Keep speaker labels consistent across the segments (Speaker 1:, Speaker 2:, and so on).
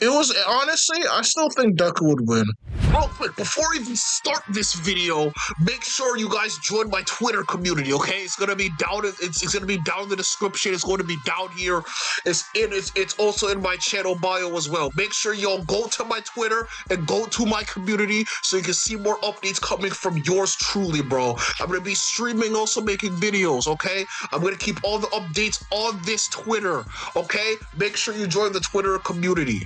Speaker 1: It was honestly, I still think Deku would win. Real quick, before we even start this video, make sure you guys join my Twitter community. Okay, it's gonna be down. It's gonna be down in the description. It's going to be down here. It's also in my channel bio as well. Make sure y'all go to my Twitter and go to my community so you can see more updates coming from yours truly, bro. I'm gonna be streaming, also making videos. Okay, I'm gonna keep all the updates on this Twitter. Okay, make sure you join the Twitter community.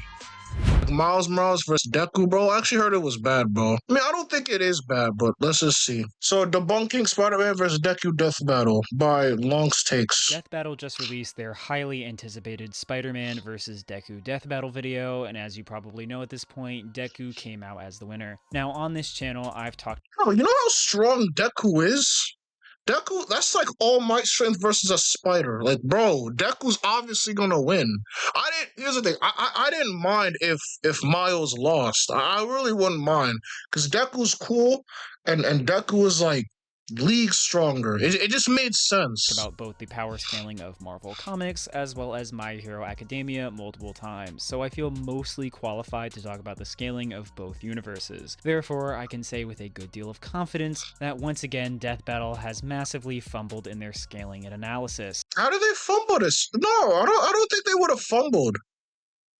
Speaker 1: Miles Morales versus Deku, bro. I actually heard it was bad, bro. I mean, I don't think it is bad, but let's just see. So, debunking Spider-Man versus Deku Death Battle by Long's Takes.
Speaker 2: Death Battle just released their highly anticipated Spider-Man vs. Deku Death Battle video, and as you probably know at this point, Deku came out as the winner. Now, on this channel, I've talked...
Speaker 1: Oh, you know how strong Deku is? Deku, that's like All Might strength versus a spider. Like, bro, Deku's obviously gonna win. Here's the thing. I didn't mind if Miles lost. I really wouldn't mind because Deku's cool, and Deku is like league stronger. It just made sense.
Speaker 2: About both the power scaling of Marvel Comics as well as My Hero Academia multiple times, so I feel mostly qualified to talk about the scaling of both universes. Therefore, I can say with a good deal of confidence that once again, Death Battle has massively fumbled in their scaling and analysis.
Speaker 1: How did they fumble this? No, I don't think they would have fumbled.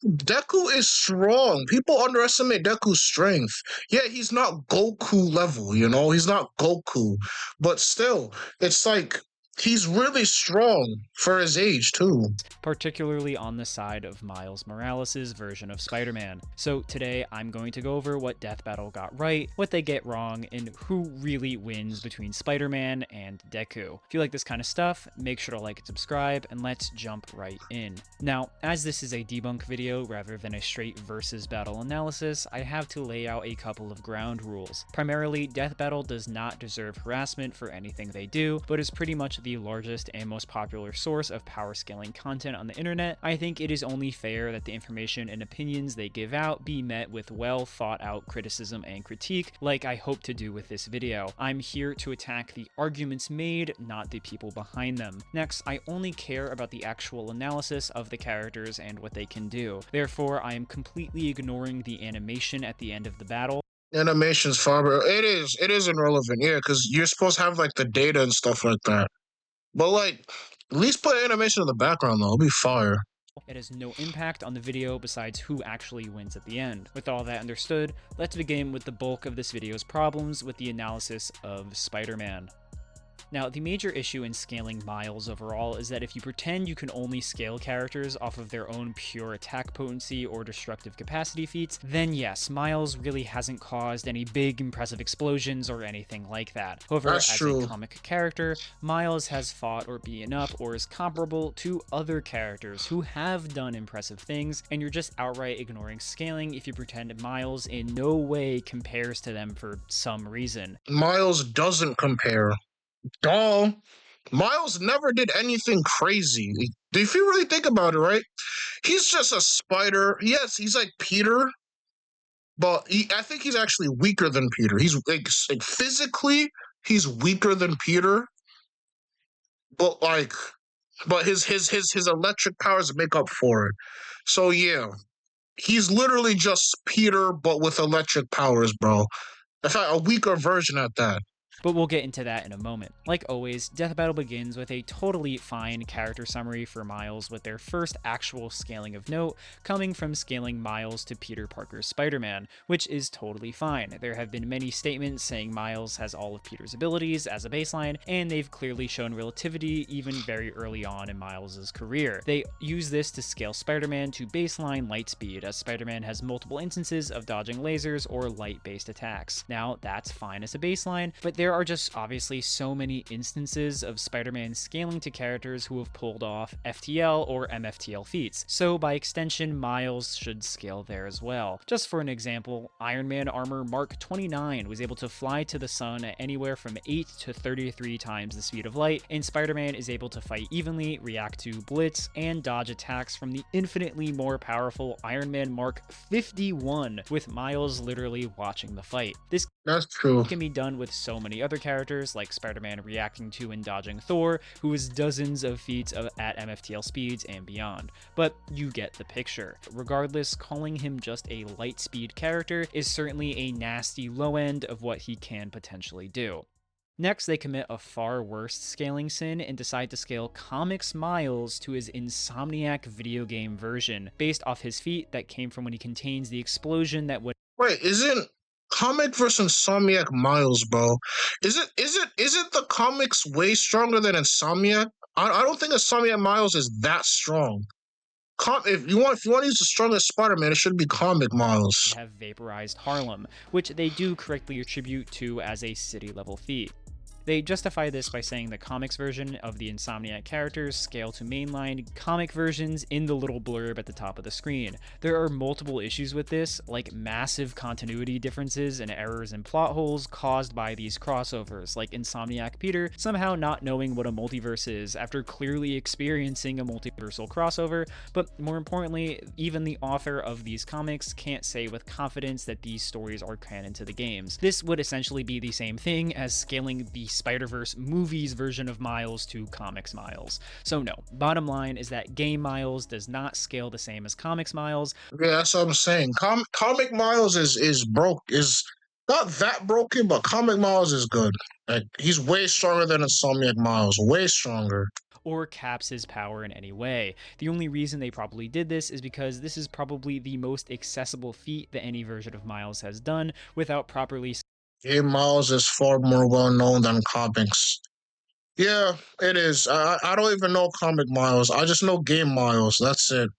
Speaker 1: Deku is strong. People underestimate Deku's strength. Yeah, he's not Goku level, you know? He's not Goku. But still, it's like he's really strong for his age, too.
Speaker 2: Particularly on the side of Miles Morales' version of Spider-Man. So today, I'm going to go over what Death Battle got right, what they get wrong, and who really wins between Spider-Man and Deku. If you like this kind of stuff, make sure to like and subscribe, and let's jump right in. Now, as this is a debunk video rather than a straight versus battle analysis, I have to lay out a couple of ground rules. Primarily, Death Battle does not deserve harassment for anything they do, but is pretty much the largest and most popular source of power scaling content on the internet. I think it is only fair that the information and opinions they give out be met with well thought out criticism and critique, like I hope to do with this video. I'm here to attack the arguments made, not the people behind them. Next, I only care about the actual analysis of the characters and what they can do. Therefore, I am completely ignoring the animation at the end of the battle.
Speaker 1: Animation's far better. It is irrelevant, yeah, because you're supposed to have like the data and stuff like that. But like, at least put animation in the background though. It'll be fire.
Speaker 2: It has no impact on the video besides who actually wins at the end. With all that understood, let's begin with the bulk of this video's problems with the analysis of Spider-Man. Now, the major issue in scaling Miles overall is that if you pretend you can only scale characters off of their own pure attack potency or destructive capacity feats, then yes, Miles really hasn't caused any big impressive explosions or anything like that. However, as a comic character, Miles has fought or beaten up or is comparable to other characters who have done impressive things, and you're just outright ignoring scaling if you pretend Miles in no way compares to them for some reason.
Speaker 1: Miles doesn't compare. Duh. Miles never did anything crazy. If you really think about it, right? He's just a spider. Yes, he's like Peter, but I think he's actually weaker than Peter. He's like physically, he's weaker than Peter, but like, but his electric powers make up for it. So yeah, he's literally just Peter, but with electric powers, bro. In fact, a weaker version at that.
Speaker 2: But we'll get into that in a moment. Like always, Death Battle begins with a totally fine character summary for Miles, with their first actual scaling of note coming from scaling Miles to Peter Parker's Spider-Man, which is totally fine. There have been many statements saying Miles has all of Peter's abilities as a baseline, and they've clearly shown relativity even very early on in Miles' career. They use this to scale Spider-Man to baseline light speed, as Spider-Man has multiple instances of dodging lasers or light-based attacks. Now, that's fine as a baseline, but there are just obviously so many instances of Spider-Man scaling to characters who have pulled off FTL or MFTL feats, so by extension, Miles should scale there as well. Just for an example, Iron Man armor Mark 29 was able to fly to the sun at anywhere from 8 to 33 times the speed of light, and Spider-Man is able to fight evenly, react to blitz, and dodge attacks from the infinitely more powerful Iron Man Mark 51, with Miles literally watching the fight. This
Speaker 1: That's true.
Speaker 2: can be done with so many many other characters, like Spider-Man reacting to and dodging Thor, who is dozens of feats at MFTL speeds and beyond. But you get the picture. Regardless, calling him just a light speed character is certainly a nasty low end of what he can potentially do. Next, they commit a far worse scaling sin and decide to scale Comics Miles to his Insomniac video game version, based off his feat that came from when he contains the explosion that would.
Speaker 1: Wait, isn't Comic versus Insomniac Miles, bro? Isn't the comics way stronger than Insomniac? I don't think Insomniac Miles is that strong. If you want to use the strongest Spider-Man, it should be Comic Miles.
Speaker 2: Have vaporized Harlem, which they do correctly attribute to as a city level feat. They justify this by saying the comics version of the Insomniac characters scale to mainline comic versions in the little blurb at the top of the screen. There are multiple issues with this, like massive continuity differences and errors and plot holes caused by these crossovers, like Insomniac Peter somehow not knowing what a multiverse is after clearly experiencing a multiversal crossover, but more importantly, even the author of these comics can't say with confidence that these stories are canon to the games. This would essentially be the same thing as scaling the Spider-Verse movies version of Miles to Comics Miles. So no, bottom line is that Game Miles does not scale the same as Comics Miles.
Speaker 1: Yeah, that's what I'm saying. Comic Miles is not that broken, but Comic Miles is good. Like, he's way stronger than Insomniac Miles, way stronger.
Speaker 2: Or caps his power in any way. The only reason they probably did this is because this is probably the most accessible feat that any version of Miles has done without properly.
Speaker 1: Game Miles is far more well known than comics. Yeah, it is. I don't even know Comic Miles. I just know Game Miles. That's it.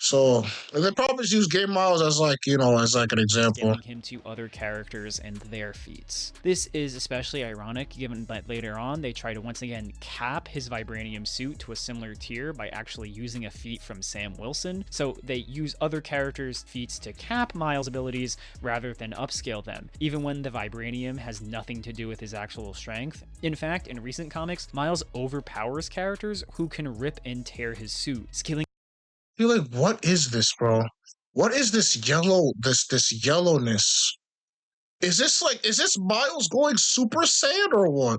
Speaker 1: So they probably just use Game Miles as as an example.
Speaker 2: Scaling him to other characters and their feats. This is especially ironic given that later on they try to once again cap his vibranium suit to a similar tier by actually using a feat from Sam Wilson. So they use other characters' feats to cap Miles' abilities rather than upscale them, even when the vibranium has nothing to do with his actual strength. In fact, in recent comics, Miles overpowers characters who can rip and tear his suit, scaling.
Speaker 1: You're like, what is this, bro? What is this yellowness? Is this Miles going Super Saiyan or what?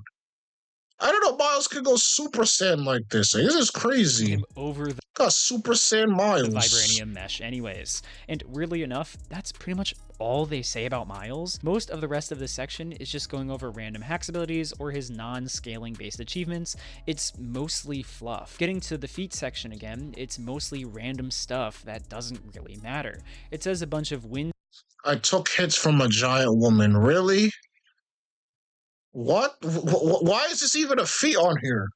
Speaker 1: I don't know. Miles could go Super Saiyan like this. Like, this is crazy.
Speaker 2: Him over the
Speaker 1: Got Super Saiyan Miles.
Speaker 2: vibranium mesh anyways. And weirdly enough, that's pretty much all they say about Miles. Most of the rest of this section is just going over random hacks abilities or his non-scaling based achievements. It's mostly fluff. Getting to the feat section again, it's mostly random stuff that doesn't really matter. It says a bunch of wins.
Speaker 1: I took hits from a giant woman. Really? What? Why is this even a feat on here?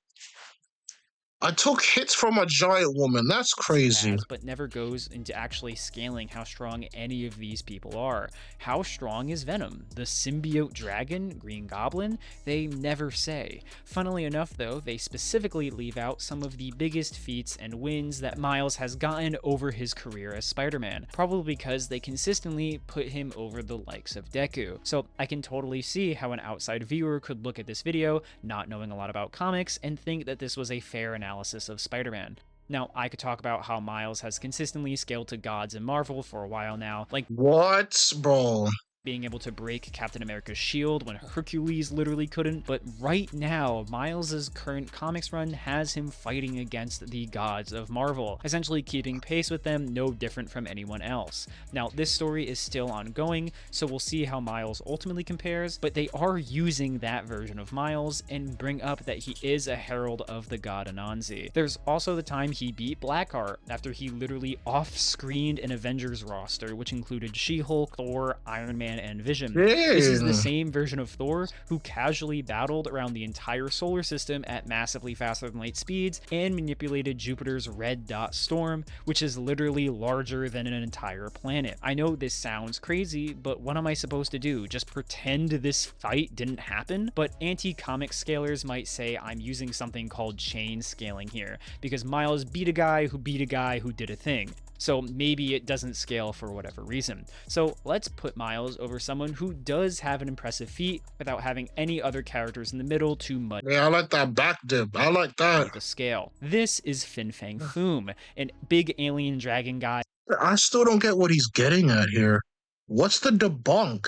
Speaker 1: I took hits from a giant woman. That's crazy.
Speaker 2: But never goes into actually scaling how strong any of these people are. How strong is Venom? The symbiote dragon? Green Goblin? They never say. Funnily enough though, they specifically leave out some of the biggest feats and wins that Miles has gotten over his career as Spider-Man, probably because they consistently put him over the likes of Deku. So I can totally see how an outside viewer could look at this video, not knowing a lot about comics, and think that this was a fair analysis of Spider-Man. Now, I could talk about how Miles has consistently scaled to gods in Marvel for a while now, like
Speaker 1: what, bro?
Speaker 2: being able to break Captain America's shield when Hercules literally couldn't, but right now, Miles' current comics run has him fighting against the gods of Marvel, essentially keeping pace with them, no different from anyone else. Now, this story is still ongoing, so we'll see how Miles ultimately compares, but they are using that version of Miles and bring up that he is a herald of the god Anansi. There's also the time he beat Blackheart after he literally off-screened an Avengers roster, which included She-Hulk, Thor, Iron Man, and Vision. This is the same version of Thor who casually battled around the entire solar system at massively faster than light speeds and manipulated Jupiter's red dot storm, which is literally larger than an entire planet. I know this sounds crazy, but what am I supposed to do? Just pretend this fight didn't happen? But anti-comic scalers might say I'm using something called chain scaling here, because Miles beat a guy who beat a guy who did a thing. So maybe it doesn't scale for whatever reason. So let's put Miles over someone who does have an impressive feat without having any other characters in the middle to muddy.
Speaker 1: Yeah, I like that back dip. I like that.
Speaker 2: The scale. This is Fin Fang Foom, an big alien dragon guy.
Speaker 1: I still don't get what he's getting at here. What's the debunk?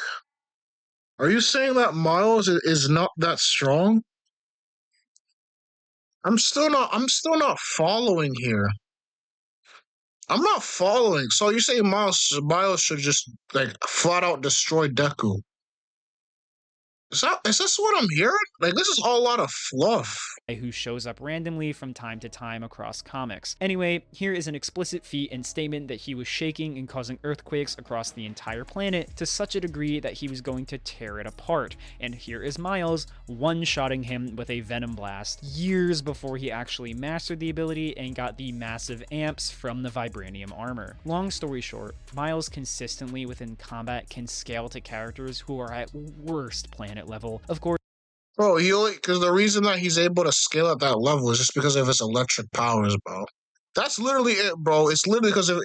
Speaker 1: Are you saying that Miles is not that strong? I'm still not following here. I'm not following. So you're saying Miles should just like flat out destroy Deku? Is this what I'm hearing? Like this is all a lot of fluff.
Speaker 2: Who shows up randomly from time to time across comics. Anyway, here is an explicit feat and statement that he was shaking and causing earthquakes across the entire planet to such a degree that he was going to tear it apart. And here is Miles one-shotting him with a Venom Blast years before he actually mastered the ability and got the massive amps from the Vibranium armor. Long story short, Miles consistently within combat can scale to characters who are at worst planet level. Of course,
Speaker 1: Bro, because the reason that he's able to scale at that level is just because of his electric powers, bro. That's literally it, bro. It's literally because of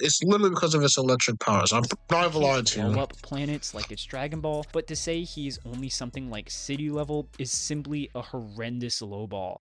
Speaker 1: his electric powers. I'm not even lying to
Speaker 2: blow
Speaker 1: you.
Speaker 2: up planets like it's Dragon Ball, but to say he's only something like city level is simply a horrendous lowball.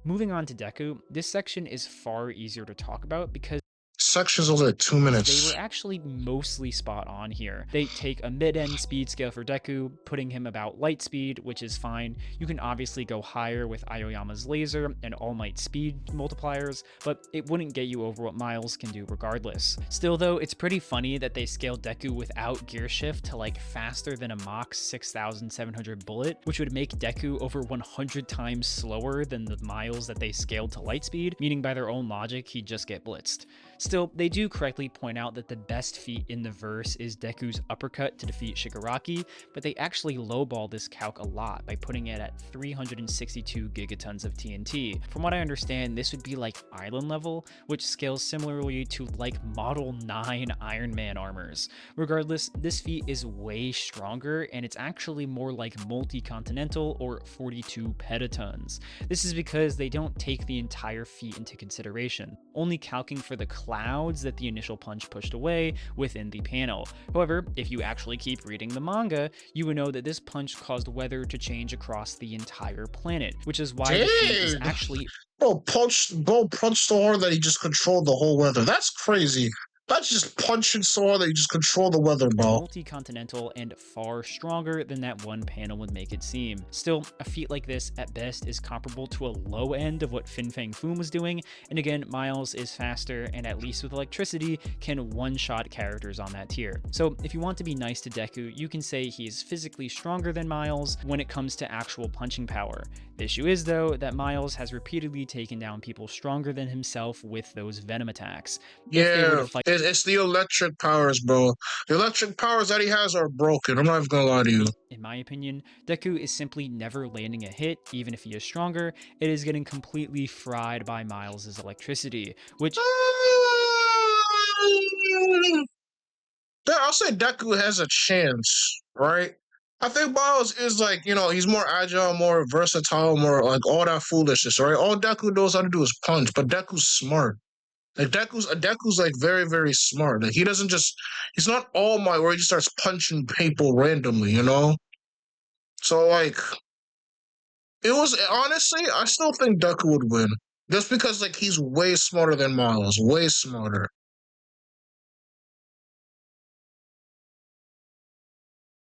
Speaker 2: Moving on to Deku, this section is far easier to talk about because
Speaker 1: Section's only like 2
Speaker 2: they
Speaker 1: minutes.
Speaker 2: were actually mostly spot on here. They take a mid-end speed scale for Deku, putting him about light speed, which is fine. You can obviously go higher with Aoyama's laser and All Might speed multipliers, but it wouldn't get you over what Miles can do regardless. Still though, it's pretty funny that they scaled Deku without gear shift to like faster than a Mach 6700 bullet, which would make Deku over 100 times slower than the Miles that they scaled to light speed, meaning by their own logic, he'd just get blitzed. Still, they do correctly point out that the best feat in the verse is Deku's uppercut to defeat Shigaraki, but they actually lowball this calc a lot by putting it at 362 gigatons of TNT. From what I understand, this would be like island level, which scales similarly to like Model 9 Iron Man armors. Regardless, this feat is way stronger, and it's actually more like multi-continental or 42 petatons. This is because they don't take the entire feat into consideration, only calcing for the clouds that the initial punch pushed away within the panel. However, if you actually keep reading the manga, you would know that this punch caused weather to change across the entire planet, which is why the feat is
Speaker 1: Dang!
Speaker 2: actually
Speaker 1: Bro punched so hard that he just controlled the whole weather. That's crazy. That's just punching so hard that he just controlled the weather, bro.
Speaker 2: multi-continental and far stronger than that one panel would make it seem. Still, a feat like this at best is comparable to a low end of what Fin Fang Foom was doing, and again, Miles is faster and at least with electricity can one-shot characters on that tier. So if you want to be nice to Deku, you can say he's physically stronger than Miles when it comes to actual punching power. The issue is though that Miles has repeatedly taken down people stronger than himself with those Venom attacks. If they were to
Speaker 1: Yeah,
Speaker 2: fight
Speaker 1: it's the electric powers, bro. The electric powers that he has are broken. I'm not even gonna lie to you.
Speaker 2: in my opinion, Deku is simply never landing a hit, even if he is stronger. It is getting completely fried by Miles' electricity, which
Speaker 1: Yeah, I'll say Deku has a chance, right? I think Miles is like, he's more agile, more versatile, more like all that foolishness, right? All Deku knows how to do is punch, but Deku's smart. Like Deku's like very, very smart. Like he's not All Might where he just starts punching people randomly, you know? So like it was honestly, I still think Deku would win. Just because like he's way smarter than Miles, way smarter.